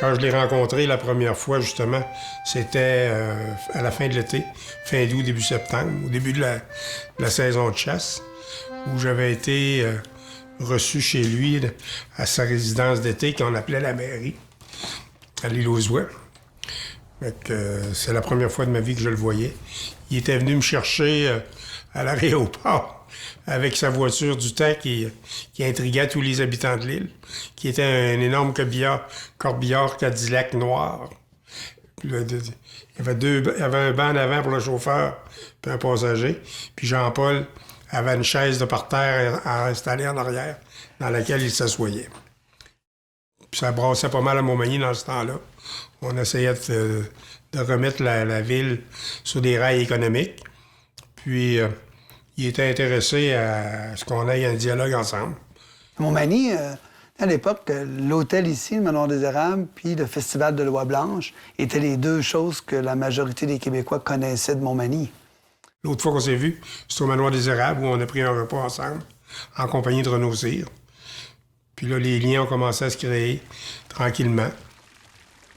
Quand je l'ai rencontré la première fois, justement, c'était à la fin de l'été, fin d'août, début septembre, au début de la saison de chasse, où j'avais été reçu chez lui à sa résidence d'été qu'on appelait la mairie, à l'île aux Oies. C'est la première fois de ma vie que je le voyais. Il était venu me chercher à l'aéroport avec sa voiture du temps qui intriguait tous les habitants de l'île, qui était un énorme corbillard Cadillac noir. Il y avait un banc d'avant pour le chauffeur puis un passager. Puis Jean-Paul avait une chaise de parterre installée en arrière dans laquelle il s'assoyait. Puis ça brassait pas mal à Montmagny dans ce temps-là. On essayait de remettre la ville sur des rails économiques. Puis il était intéressé à ce qu'on ait un dialogue ensemble. Montmagny, à l'époque, l'hôtel ici, le Manoir des Érables, puis le Festival de Loi-Blanche étaient les deux choses que la majorité des Québécois connaissaient de Montmagny. L'autre fois qu'on s'est vu, c'était au Manoir des Érables où on a pris un repas ensemble, en compagnie de Renaud Cyr. Puis là, les liens ont commencé à se créer tranquillement.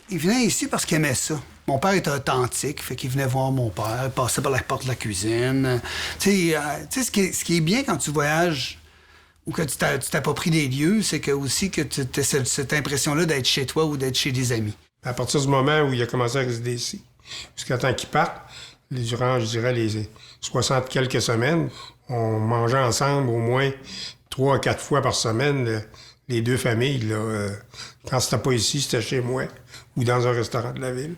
Il venait ici parce qu'il aimait ça. Mon père était authentique, fait qu'il venait voir mon père, il passait par la porte de la cuisine. Tu sais, ce qui est bien quand tu voyages ou que tu t'appropries des lieux, c'est que aussi que tu as cette impression-là d'être chez toi ou d'être chez des amis. À partir du moment où il a commencé à résider ici, jusqu'à temps qu'il parte, durant, je dirais, les 60 quelques semaines, on mangeait ensemble au moins 3 à 4 fois par semaine, les deux familles. Là, quand c'était pas ici, c'était chez moi ou dans un restaurant de la ville.